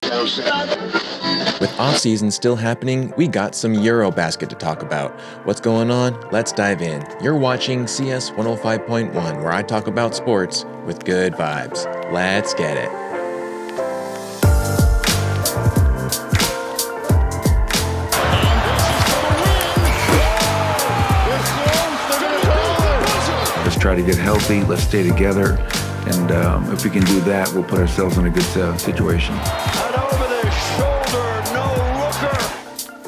With off-season still happening, we got some EuroBasket to talk about. What's going on? Let's dive in. You're watching CS 105.1, where I talk about sports with good vibes. Let's get it. Let's try to get healthy. Let's stay together. And if we can do that, we'll put ourselves in a good situation.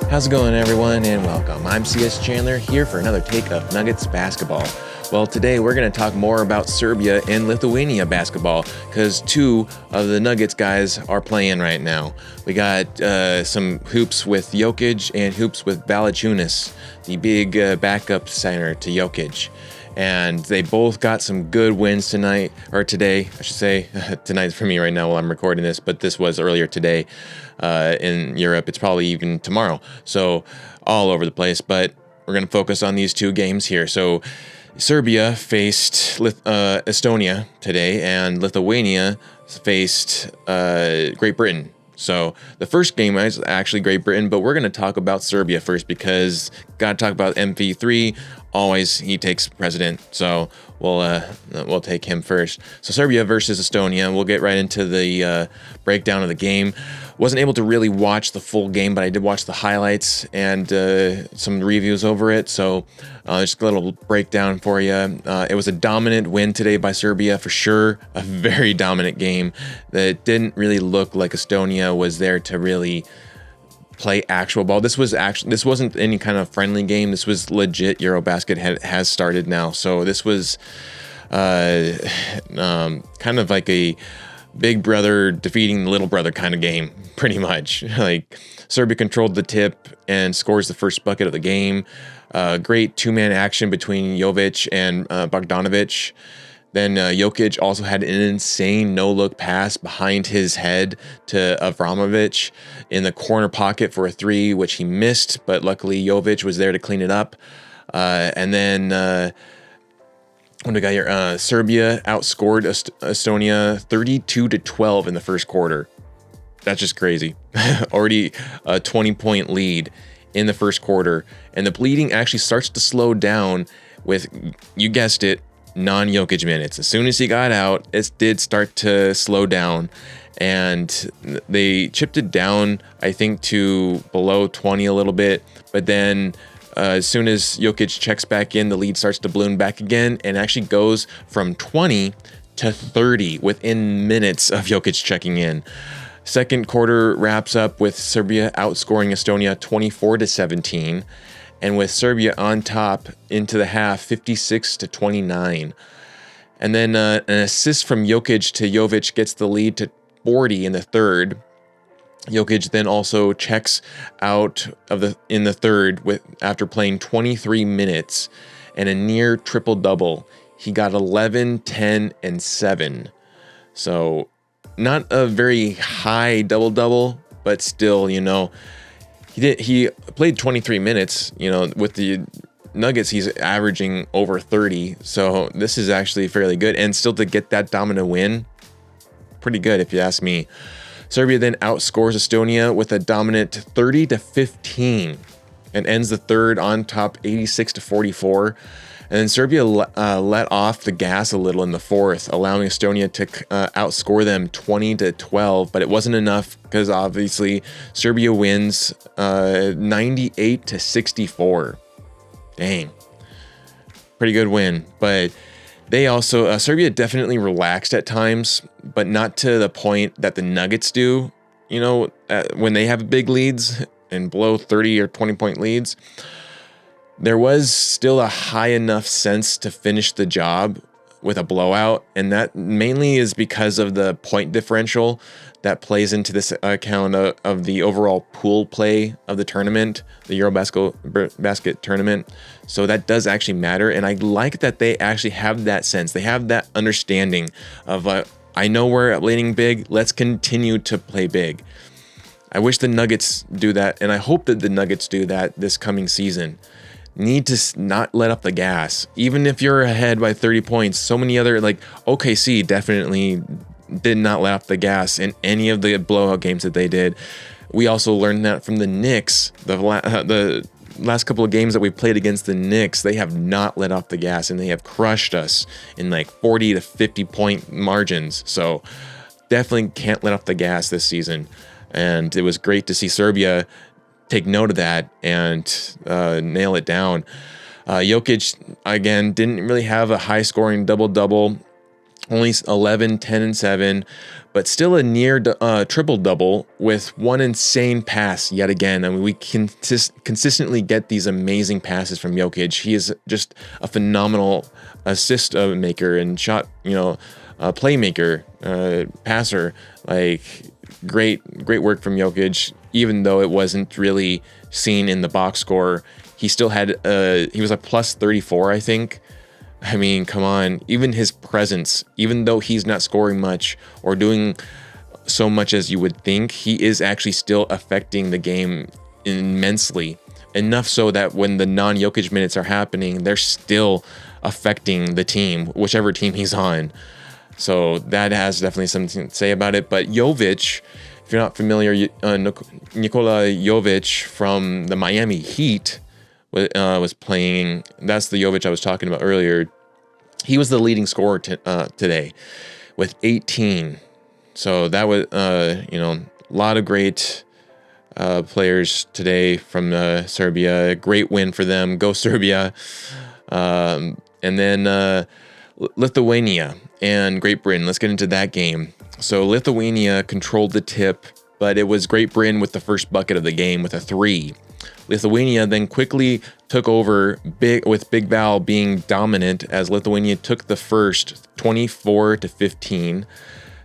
How's it going, everyone, and welcome. I'm CS Chandler, here for another take of Nuggets basketball. Well, today we're going to talk more about Serbia and Lithuania basketball, because two of the Nuggets guys are playing right now. We got some hoops with Jokic and hoops with Valanciunas, the big backup center to Jokic. And they both got some good wins today, I should say. Tonight for me right now while I'm recording this, but this was earlier today in Europe. It's probably even tomorrow. So all over the place, but we're going to focus on these two games here. So Serbia faced Estonia today, and Lithuania faced Great Britain. So the first game is actually Great Britain, but we're going to talk about Serbia first because got to talk about MP3. Always he takes precedent, so we'll take him first. So Serbia versus Estonia. We'll get right into the breakdown of the game. Wasn't able to really watch the full game, but I did watch the highlights and some reviews over it. So just a little breakdown for you. It was a dominant win today by Serbia for sure. A very dominant game that didn't really look like Estonia was there to really play actual ball. This wasn't any kind of friendly game. This was legit. EuroBasket has started now, so this was kind of like a big brother defeating little brother kind of game, pretty much. Like Serbia controlled the tip and scores the first bucket of the game. Great two-man action between Jovic and Bogdanovic. Then Jokic also had an insane no-look pass behind his head to Avramovic in the corner pocket for a three, which he missed, but luckily Jovic was there to clean it up. And then what do we got here? Serbia outscored Estonia 32-12 in the first quarter. That's just crazy. Already a 20-point lead in the first quarter. And the bleeding actually starts to slow down with, you guessed it, non-Jokic minutes. As soon as he got out, it did start to slow down, and they chipped it down, I think, to below 20 a little bit, but then as soon as Jokic checks back in, the lead starts to balloon back again and actually goes from 20 to 30 within minutes of Jokic checking in. Second quarter wraps up with Serbia outscoring Estonia 24-17. And with Serbia on top into the half, 56-29. And then an assist from Jokic to Jovic gets the lead to 40 in the third. Jokic then also checks out in the third after playing 23 minutes and a near triple-double. He got 11, 10, and 7. So not a very high double-double, but still, He played 23 minutes, with the Nuggets, he's averaging over 30. So this is actually fairly good. And still to get that dominant win, pretty good if you ask me. Serbia then outscores Estonia with a dominant 30-15 and ends the third on top 86-44. And then Serbia let off the gas a little in the fourth, allowing Estonia to outscore them 20-12. But it wasn't enough because obviously Serbia wins 98-64. Dang. Pretty good win. But they also, Serbia definitely relaxed at times, but not to the point that the Nuggets do, when they have big leads and blow 30 or 20 point leads. There was still a high enough sense to finish the job with a blowout, and that mainly is because of the point differential that plays into this account of the overall pool play of the tournament, the EuroBasket tournament. So that does actually matter, and I like that they actually have that sense. They have that understanding of, I know we're leading big, let's continue to play big. I wish the Nuggets do that, and I hope that the Nuggets do that this coming season. Need to not let up the gas. Even if you're ahead by 30 points, so many other, like OKC definitely did not let off the gas in any of the blowout games that they did. We also learned that from the Knicks. The last couple of games that we played against the Knicks, they have not let off the gas, and they have crushed us in like 40 to 50 point margins. So definitely can't let off the gas this season. And it was great to see Serbia take note of that and nail it down. Jokic, again, didn't really have a high-scoring double-double, only 11, 10, and 7, but still a near triple-double with one insane pass yet again. I mean, we consistently get these amazing passes from Jokic. He is just a phenomenal assist maker and shot, playmaker, passer. Like, great work from Jokic, even though it wasn't really seen in the box score. He still had, he was a plus 34, I think. I mean, come on. Even his presence, even though he's not scoring much or doing so much as you would think, he is actually still affecting the game immensely. Enough so that when the non-Jokic minutes are happening, they're still affecting the team, whichever team he's on. So that has definitely something to say about it. But Jovic, if you're not familiar, Nikola Jovic from the Miami Heat, was playing. That's the Jovic I was talking about earlier. He was the leading scorer today with 18. So that was, a lot of great players today from Serbia. Great win for them. Go Serbia. And then Lithuania and Great Britain. Let's get into that game. So Lithuania controlled the tip, but it was Great Britain with the first bucket of the game with a 3. Lithuania then quickly took over with Big Val being dominant as Lithuania took the first 24-15.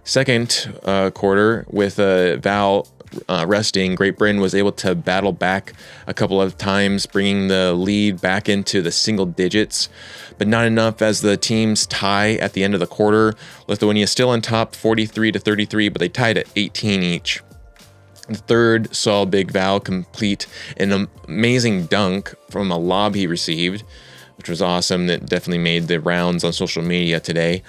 Second quarter with Val resting, Great Britain was able to battle back a couple of times, bringing the lead back into the single digits, but not enough as the teams tie at the end of the quarter. Lithuania still on top 43-33, but they tied at 18 each. The third saw Big Val complete an amazing dunk from a lob he received, which was awesome. That definitely made the rounds on social media today.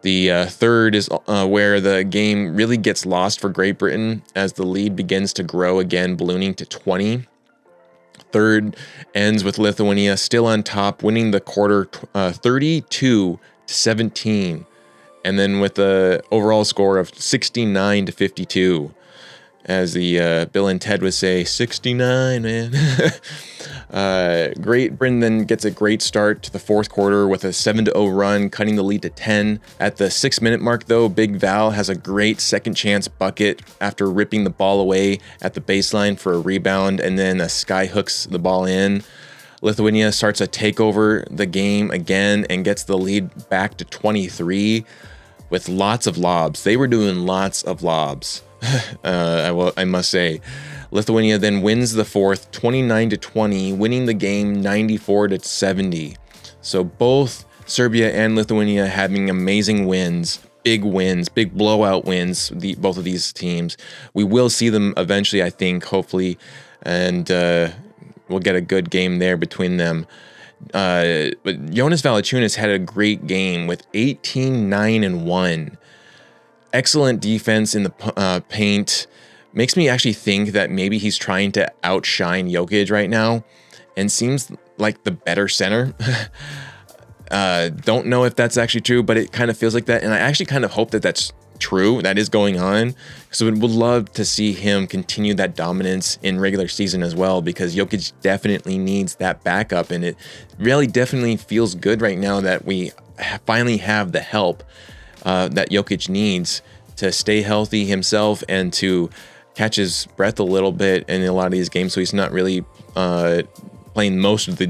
The third is where the game really gets lost for Great Britain as the lead begins to grow again, ballooning to 20. Third ends with Lithuania still on top, winning the quarter 32-17, and then with the overall score of 69-52. As the Bill and Ted would say, 69, man. Great Britain then gets a great start to the fourth quarter with a 7-0 run, cutting the lead to 10. At the 6-minute mark, though, Big Val has a great second chance bucket after ripping the ball away at the baseline for a rebound, and then Sky hooks the ball in. Lithuania starts to take over the game again and gets the lead back to 23 with lots of lobs. They were doing lots of lobs. I must say. Lithuania then wins the fourth 29-20, winning the game 94-70. So both Serbia and Lithuania having amazing wins, big blowout wins, both of these teams. We will see them eventually, I think, hopefully, and we'll get a good game there between them. But Jonas Valanciunas had a great game with 18, 9, and 1. Excellent defense in the paint. Makes me actually think that maybe he's trying to outshine Jokic right now and seems like the better center. Don't know if that's actually true, but it kind of feels like that. And I actually kind of hope that that's true, that is going on. So we would love to see him continue that dominance in regular season as well, because Jokic definitely needs that backup. And it really definitely feels good right now that we finally have the help that Jokic needs to stay healthy himself and to catch his breath a little bit in a lot of these games, so he's not really playing most of the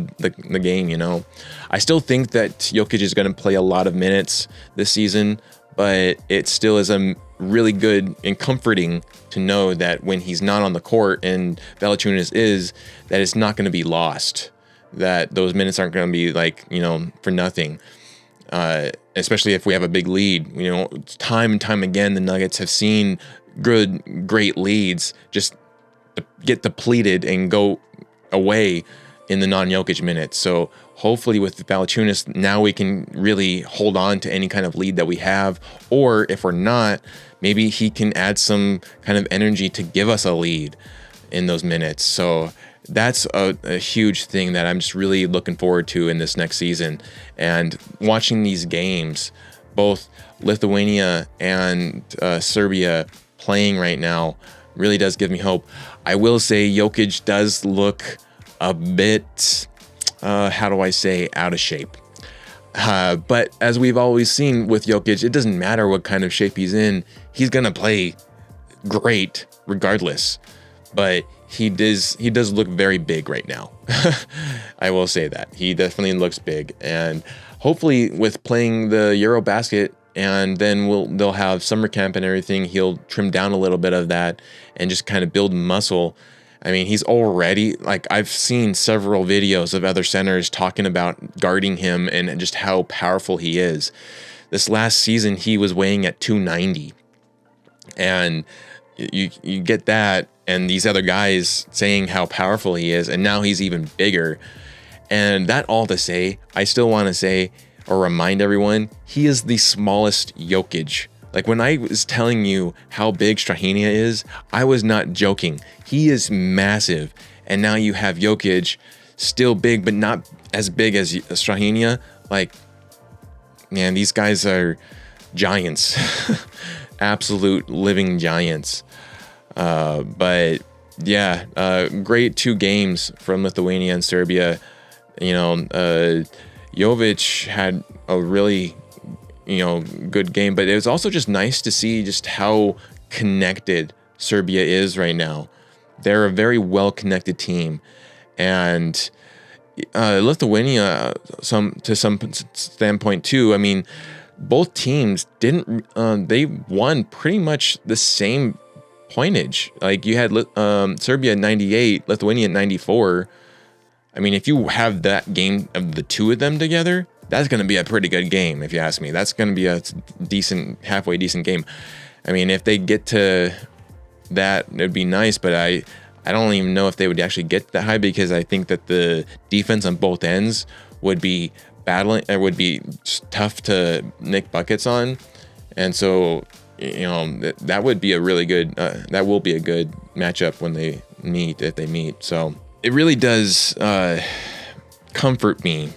game, I still think that Jokic is going to play a lot of minutes this season, but it still is really good and comforting to know that when he's not on the court and Valanciunas is, that it's not going to be lost, that those minutes aren't going to be for nothing. Especially if we have a big lead. Time and time again, the Nuggets have seen great leads just get depleted and go away in the non-Jokic minutes. So hopefully with Valanciunas, now we can really hold on to any kind of lead that we have. Or if we're not, maybe he can add some kind of energy to give us a lead in those minutes. So that's a huge thing that I'm just really looking forward to in this next season. And watching these games, both Lithuania and Serbia playing right now, really does give me hope. I will say Jokic does look a bit, out of shape. But as we've always seen with Jokic, it doesn't matter what kind of shape he's in. He's going to play great regardless. But he does look very big right now. I will say that. He definitely looks big. And hopefully with playing the EuroBasket, and then they'll have summer camp and everything, he'll trim down a little bit of that and just kind of build muscle. I mean, he's already, like, I've seen several videos of other centers talking about guarding him and just how powerful he is. This last season, he was weighing at 290. And you get that, and these other guys saying how powerful he is, and now he's even bigger. And that all to say, I still want to say or remind everyone, he is the smallest Jokic. Like when I was telling you how big Strahinja is, I was not joking. He is massive. And now you have Jokic, still big, but not as big as Strahinja. Like, man, these guys are giants. Absolute living giants. But yeah, great 2 games from Lithuania and Serbia. Jovic had a really, good game, but it was also just nice to see just how connected Serbia is right now. They're a very well-connected team, and Lithuania, to some standpoint too. I mean, both teams they won pretty much the same pointage. Like you had Serbia at 98, Lithuania at 94. I mean, if you have that game of the two of them together, that's going to be a pretty good game, if you ask me. That's going to be a halfway decent game. I mean, if they get to that, it'd be nice, but I don't even know if they would actually get that high, because I think that the defense on both ends would be would be tough to nick buckets on. And so, that would be a really good, that will be a good matchup when they meet, if they meet. So it really does comfort me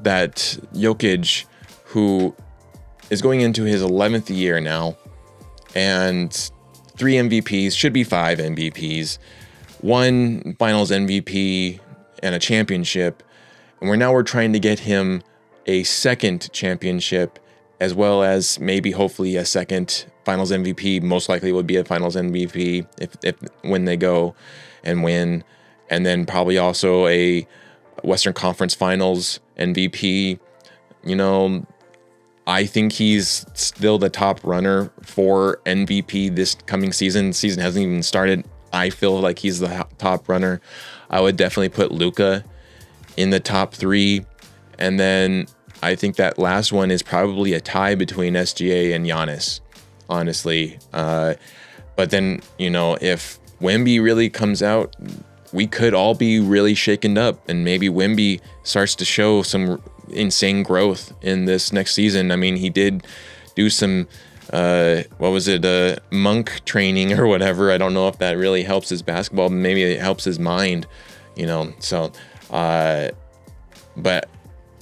that Jokic, who is going into his 11th year now, and 3 MVPs, should be 5 MVPs, 1 Finals MVP, and a championship, and we're trying to get him a second championship, as well as maybe hopefully a second Finals MVP. Most likely would be a Finals MVP if when they go and win. And then probably also a Western Conference Finals MVP. I think he's still the top runner for MVP this coming season. Season hasn't even started. I feel like he's the top runner. I would definitely put Luka in the top 3. And then I think that last one is probably a tie between SGA and Giannis, honestly. But then, if Wemby really comes out, we could all be really shaken up, and maybe Wemby starts to show some insane growth in this next season. I mean, he did do some, monk training or whatever. I don't know if that really helps his basketball. Maybe it helps his mind, So, but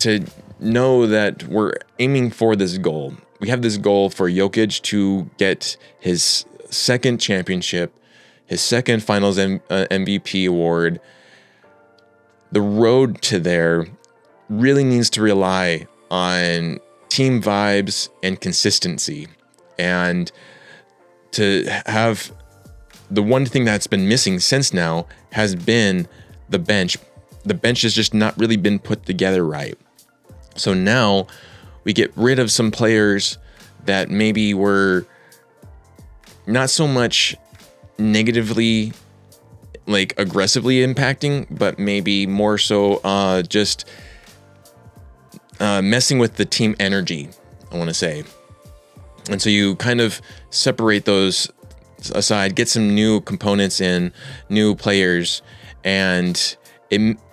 to know that we're aiming for this goal, we have this goal for Jokic to get his second championship, his second Finals MVP award. The road to there really needs to rely on team vibes and consistency. And to have the one thing that's been missing since now has been the bench. The bench has just not really been put together right. So now we get rid of some players that maybe were not so much negatively, like aggressively impacting, but maybe more so just messing with the team energy, I want to say. And so you kind of separate those aside, get some new components in, new players, and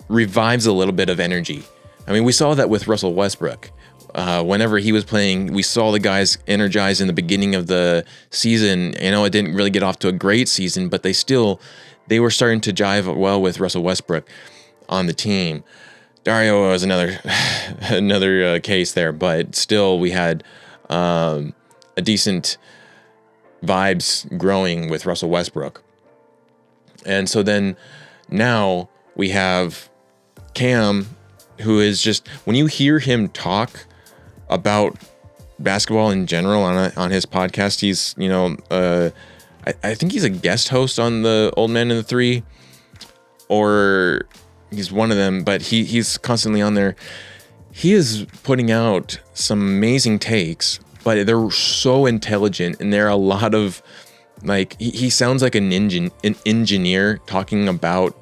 revives a little bit of energy. I mean, we saw that with Russell Westbrook. Whenever he was playing, we saw the guys energized in the beginning of the season. You know, it didn't really get off to a great season, but they were starting to jive well with Russell Westbrook on the team. Dario was another case there, but still we had a decent vibes growing with Russell Westbrook. And so then now we have Cam, who is just, when you hear him talk about basketball in general on his podcast, he's, you know, I think he's a guest host on the Old Man and the Three, or he's one of them, but he's constantly on there. He is putting out some amazing takes, but they're so intelligent, and there are a lot of, like, he sounds like an engineer talking about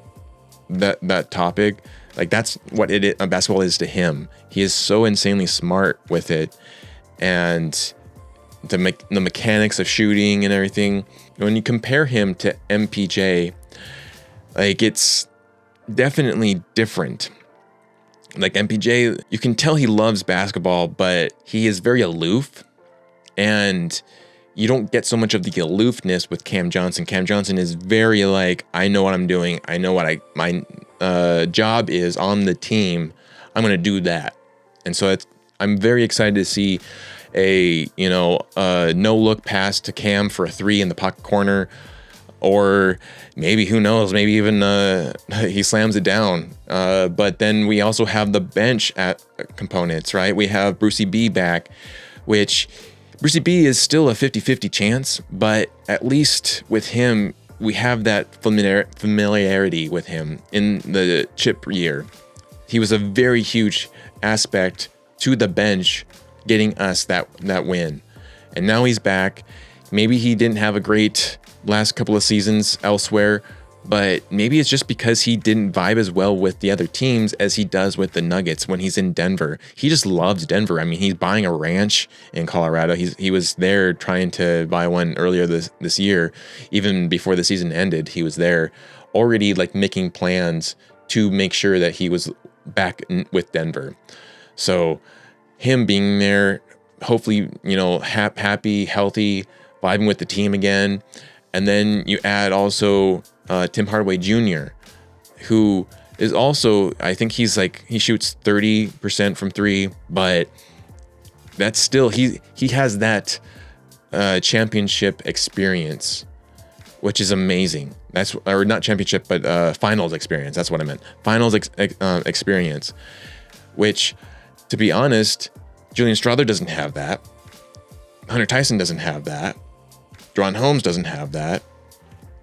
that topic. Like, that's what basketball is to him. He is so insanely smart with it, and the mechanics of shooting and everything. When you compare him to MPJ, like, it's definitely different. Like, MPJ, you can tell he loves basketball, but he is very aloof, and you don't get so much of the aloofness with Cam Johnson. Cam Johnson is very like, I know what I'm doing. I know what my job is on the team. I'm going to do that. And so I'm very excited to see a no look pass to Cam for a three in the pocket corner, or maybe, who knows, maybe even he slams it down. But then we also have the bench at components, right? We have Brucey B back, which Brucey B is still a 50-50 chance, but at least with him, we have that familiarity with him in the chip year. He was a very huge aspect to the bench getting us that win. And now he's back. Maybe he didn't have a great last couple of seasons elsewhere, but maybe it's just because he didn't vibe as well with the other teams as he does with the Nuggets when he's in Denver. He just loves Denver. I mean, he's buying a ranch in Colorado. He was there trying to buy one earlier this year. Even before the season ended, he was there already, like, making plans to make sure that he was back with Denver. So him being there, hopefully, you know, happy, healthy, vibing with the team again. And then you add also Tim Hardaway Jr., who is also, I think he shoots 30% from three, but that's still, he has that championship experience, which is amazing. Or not championship, but finals experience. That's what I meant. Finals experience, which, to be honest, Julian Strawther doesn't have that. Hunter Tyson doesn't have that. Deron Holmes doesn't have that.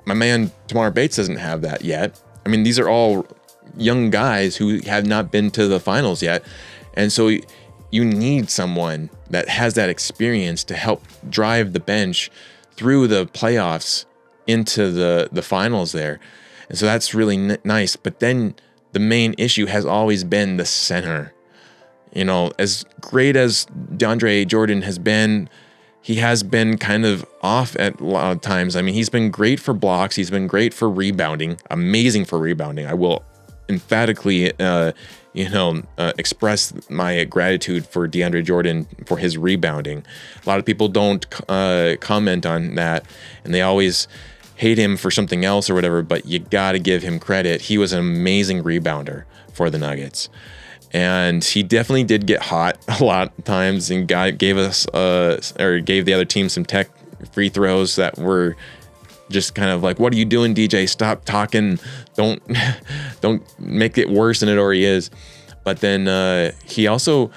My man Tamar Bates doesn't have that yet. I mean, these are all young guys who have not been to the finals yet. And so you need someone that has that experience to help drive the bench through the playoffs into the finals there. And so that's really nice. But then the main issue has always been the center. You know, as great as DeAndre Jordan has been, he has been kind of off at a lot of times. I mean, he's been great for blocks. He's been great for rebounding. Amazing for rebounding. I will emphatically, express my gratitude for DeAndre Jordan for his rebounding. A lot of people don't comment on that, and they always hate him for something else or whatever, but you got to give him credit. He was an amazing rebounder for the Nuggets. And he definitely did get hot a lot of times and gave the other team some tech free throws that were just kind of like, what are you doing, DJ? Stop talking. Don't make it worse than it already is. But then he also,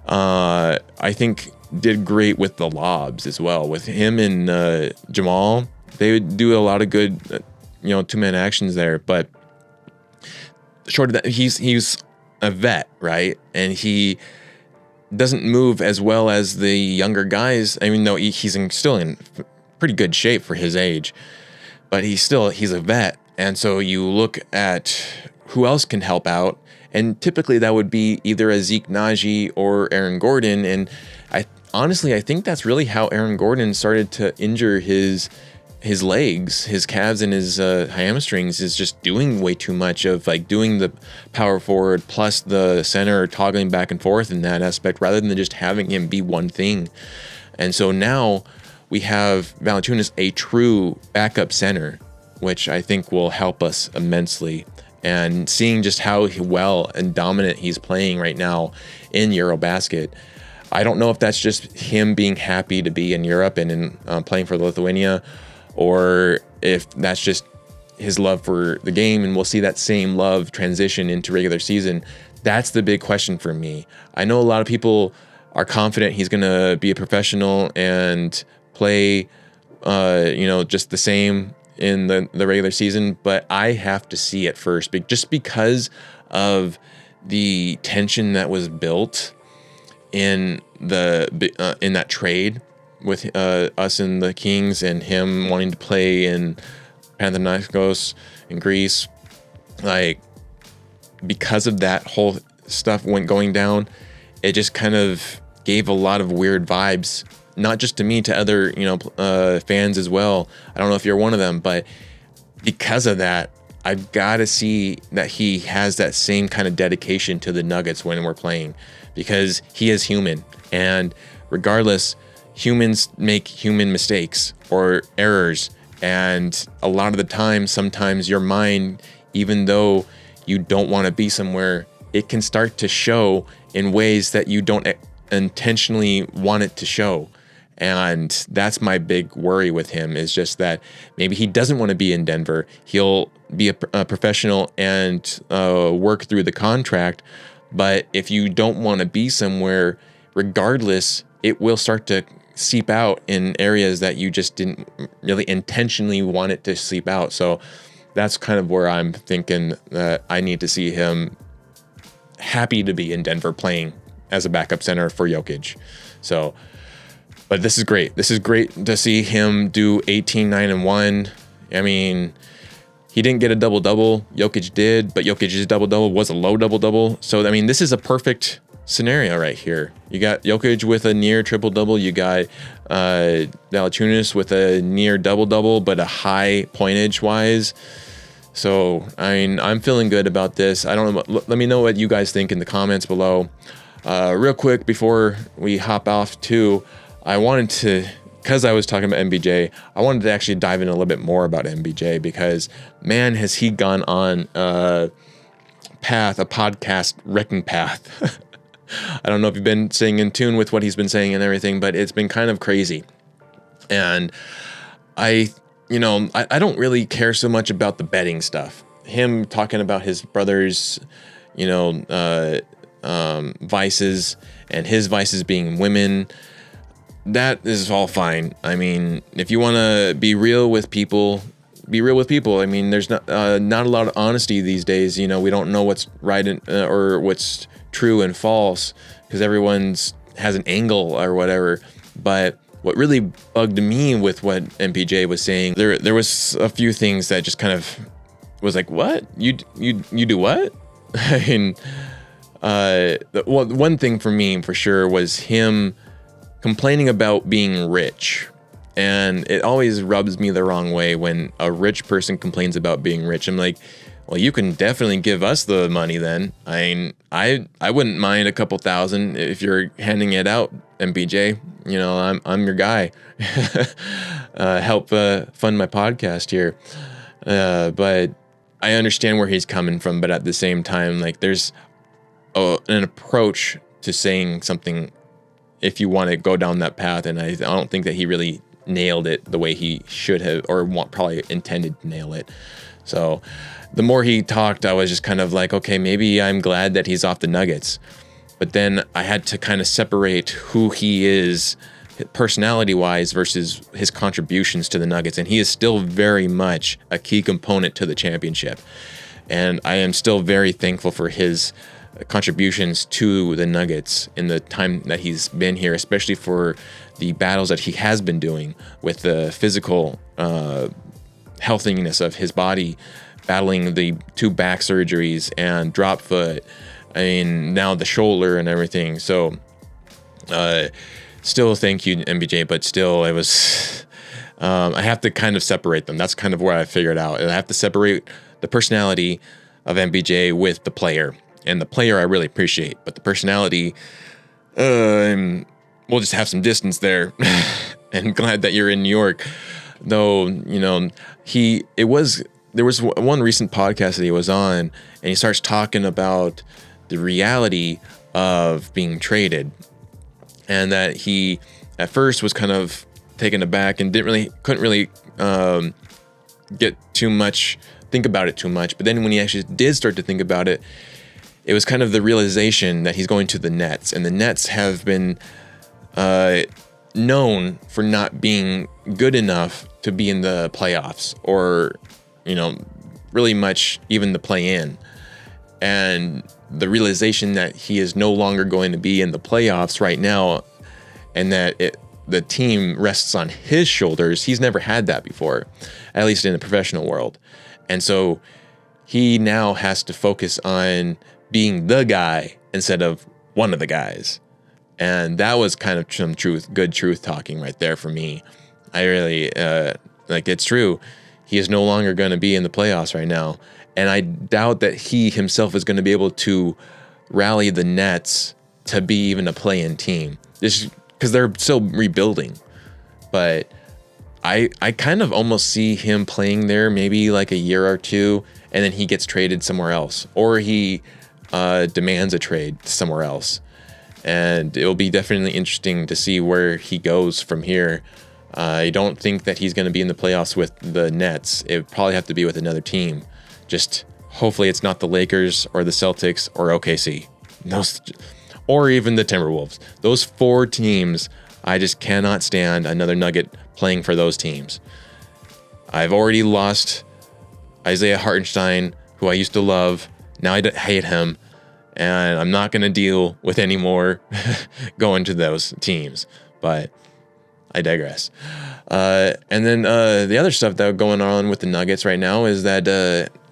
I think, did great with the lobs as well. With him and Jamal, they would do a lot of good, two-man actions there. But short of that, he's a vet, right? And he doesn't move as well as the younger guys. I mean, though he's still in pretty good shape for his age, but he's a vet. And so you look at who else can help out, and typically that would be either a Zeke Naji or Aaron Gordon. And I think that's really how Aaron Gordon started to injure his his legs, his calves, and his hamstrings is just doing way too much of like doing the power forward plus the center toggling back and forth in that aspect rather than just having him be one thing. And so now we have Valanciunas, a true backup center, which I think will help us immensely. And seeing just how well and dominant he's playing right now in EuroBasket, I don't know if that's just him being happy to be in Europe and in playing for Lithuania, or if that's just his love for the game, and we'll see that same love transition into regular season. That's the big question for me. I know a lot of people are confident he's going to be a professional and play, just the same in the regular season, but I have to see it first, just because of the tension that was built in that trade with us and the Kings, and him wanting to play in Panathinaikos in Greece. Like, because of that whole stuff going down, it just kind of gave a lot of weird vibes, not just to me, to other fans as well. I don't know if you're one of them, but because of that, I've got to see that he has that same kind of dedication to the Nuggets when we're playing, because he is human, and regardless, humans make human mistakes or errors, and a lot of the time, sometimes your mind, even though you don't want to be somewhere, it can start to show in ways that you don't intentionally want it to show. And that's my big worry with him, is just that maybe he doesn't want to be in Denver. He'll be a professional and work through the contract. But if you don't want to be somewhere, regardless, it will start to seep out in areas that you just didn't really intentionally want it to seep out. So that's kind of where I'm thinking that I need to see him happy to be in Denver playing as a backup center for Jokic. So, but this is great. This is great to see him do 18, 9, and 1. I mean, he didn't get a double-double. Jokic did, but Jokic's double-double was a low double-double. So, I mean, this is a perfect scenario right here. You got Jokic with a near triple-double. You got Valanciunas with a near double-double, but a high pointage-wise. So, I mean, I'm feeling good about this. I don't know. Let me know what you guys think in the comments below. Real quick, before we hop off too, I wanted to, because I was talking about MBJ, I wanted to actually dive in a little bit more about MBJ, because, man, has he gone on a podcast wrecking path. I don't know if you've been staying in tune with what he's been saying and everything, but it's been kind of crazy. And I don't really care so much about the betting stuff. Him talking about his brother's, vices, and his vices being women, that is all fine. I mean, if you want to be real with people, be real with people. I mean, there's not a lot of honesty these days. We don't know what's right or what's true and false, because everyone's has an angle or whatever. But what really bugged me with what MPJ was saying, there was a few things that just kind of was like, what? You do what? I mean, one thing for me for sure was him complaining about being rich. And it always rubs me the wrong way when a rich person complains about being rich. I'm like, well, you can definitely give us the money then. I mean, I wouldn't mind a couple thousand if you're handing it out, MPJ. I'm your guy. Help fund my podcast here. But I understand where he's coming from. But at the same time, like, there's an approach to saying something if you want to go down that path. And I don't think that he really nailed it the way he should have, or probably intended to nail it. So the more he talked, I was just kind of like, okay, maybe I'm glad that he's off the Nuggets. But then I had to kind of separate who he is personality-wise versus his contributions to the Nuggets. And he is still very much a key component to the championship. And I am still very thankful for his contributions to the Nuggets in the time that he's been here, especially for the battles that he has been doing with the physical healthiness of his body, battling the 2 back surgeries and drop foot. I mean, now the shoulder and everything. So still thank you, MBJ, but still I have to kind of separate them. That's kind of where I figured out. I have to separate the personality of MPJ with the player. And the player I really appreciate, but the personality, we'll just have some distance there. And glad that you're in New York. Though, there was one recent podcast that he was on, and he starts talking about the reality of being traded, and that he at first was kind of taken aback and couldn't really think about it too much. But then when he actually did start to think about it, it was kind of the realization that he's going to the Nets, and the Nets have been known for not being good enough to be in the playoffs, or really much even the play-in. And the realization that he is no longer going to be in the playoffs right now, and that the team rests on his shoulders. He's never had that before, at least in the professional world. And so he now has to focus on being the guy instead of one of the guys. And that was kind of some good truth talking right there for me. I really, it's true. He is no longer going to be in the playoffs right now. And I doubt that he himself is going to be able to rally the Nets to be even a play-in team. Just because they're still rebuilding. But I kind of almost see him playing there maybe like a year or two, and then he gets traded somewhere else. Or he demands a trade somewhere else. And it will be definitely interesting to see where he goes from here. I don't think that he's going to be in the playoffs with the Nets. It would probably have to be with another team. Just hopefully it's not the Lakers or the Celtics or OKC. Or even the Timberwolves. Those 4 teams, I just cannot stand another Nugget playing for those teams. I've already lost Isaiah Hartenstein, who I used to love. Now I hate him. And I'm not going to deal with any more going to those teams. But I digress. And then the other stuff that going on with the Nuggets right now is that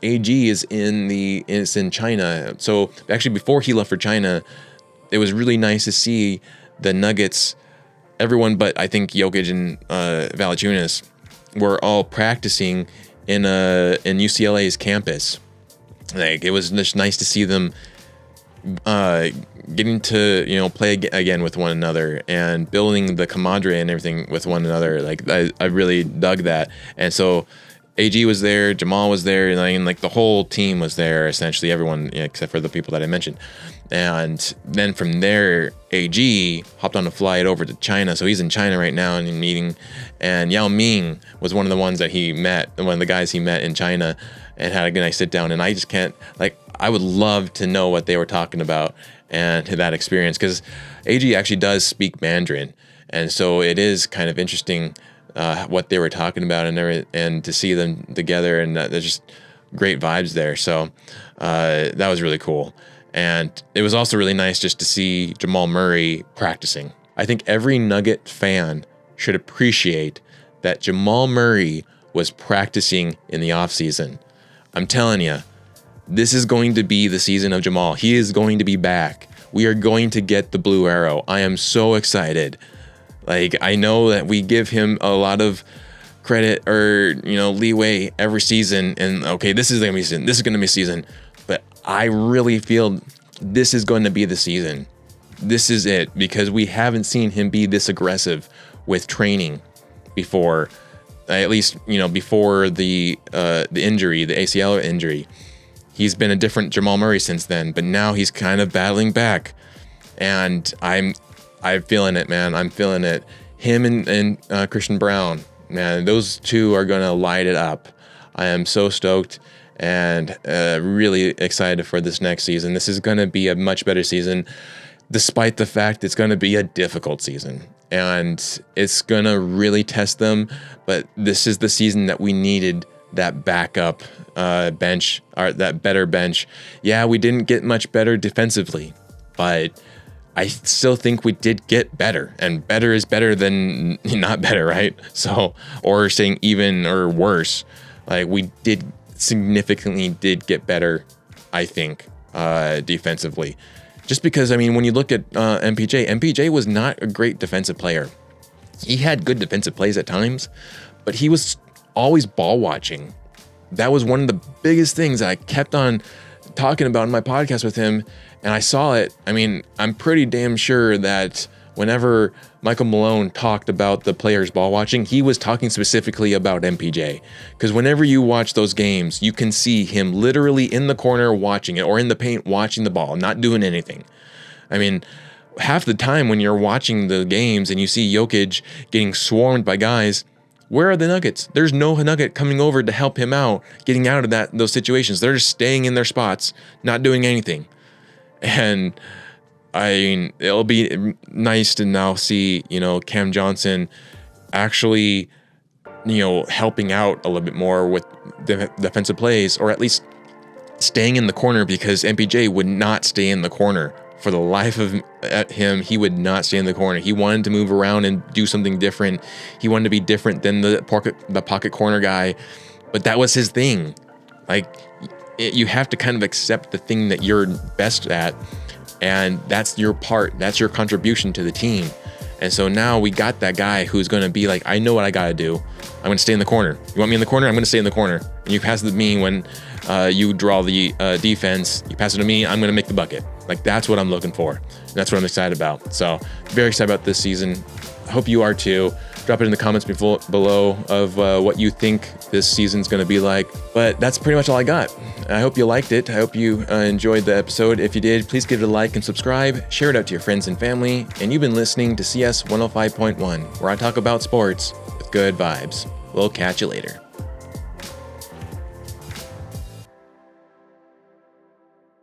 AG is in China. So actually, before he left for China, it was really nice to see the Nuggets, everyone but I think Jokic and Valanciunas, were all practicing in UCLA's campus. It was just nice to see them getting to play again with one another and building the camaraderie and everything with one another. I really dug that. And so AG was there, Jamal was there, and the whole team was there, essentially everyone except for the people that I mentioned. And then from there, AG hopped on a flight over to China. So he's in China right now and meeting. And Yao Ming was one of the ones that he met, one of the guys he met in China, and had a nice sit down. And I just can't, I would love to know what they were talking about and that experience, because AG actually does speak Mandarin. And so it is kind of interesting what they were talking about and to see them together. And there's just great vibes there. So that was really cool. And it was also really nice just to see Jamal Murray practicing. I think every Nugget fan should appreciate that Jamal Murray was practicing in the offseason. I'm telling you, this is going to be the season of Jamal. He is going to be back. We are going to get the blue arrow. I am so excited. I know that we give him a lot of credit or, leeway every season. And okay, this is going to be season. This is going to be season. But I really feel this is going to be the season. This is it, because we haven't seen him be this aggressive with training before, at least, before the injury, the ACL injury. He's been a different Jamal Murray since then, but now he's kind of battling back. And I'm feeling it, man. I'm feeling it. Him and Christian Brown, man, those two are going to light it up. I am so stoked and really excited for this next season. This is going to be a much better season, despite the fact it's going to be a difficult season. And it's going to really test them. But this is the season that we needed that backup bench, or that better bench. Yeah, we didn't get much better defensively, but I still think we did get better, and better is better than not better, right? So, or saying even or worse, we significantly did get better, I think, defensively. Just because, when you look at MPJ was not a great defensive player. He had good defensive plays at times, but he was always ball watching. That was one of the biggest things I kept on talking about in my podcast with him, and I saw it. I mean, I'm pretty damn sure that whenever Michael Malone talked about the players ball watching, he was talking specifically about MPJ. Because whenever you watch those games, you can see him literally in the corner watching it, or in the paint watching the ball, not doing anything. I mean, half the time when you're watching the games and you see Jokic getting swarmed by guys, where are the Nuggets? There's no Nugget coming over to help him out, getting out of those situations. They're just staying in their spots, not doing anything. And I mean, it'll be nice to now see, Cam Johnson actually, helping out a little bit more with defensive plays, or at least staying in the corner, because MPJ would not stay in the corner. For the life of him, he would not stay in the corner. He wanted to move around and do something different. He wanted to be different than the pocket corner guy, but that was his thing. Like, you have to kind of accept the thing that you're best at, and that's your part. That's your contribution to the team. And so now we got that guy who's going to be like, I know what I got to do. I'm going to stay in the corner. You want me in the corner? I'm going to stay in the corner. And you pass it to me when you draw the defense. You pass it to me, I'm going to make the bucket. Like, that's what I'm looking for. And that's what I'm excited about. So very excited about this season. I hope you are too. Drop it in the comments below of what you think this season's going to be like. But that's pretty much all I got. I hope you liked it. I hope you enjoyed the episode. If you did, please give it a like and subscribe. Share it out to your friends and family. And you've been listening to CS 105.1, where I talk about sports with good vibes. We'll catch you later.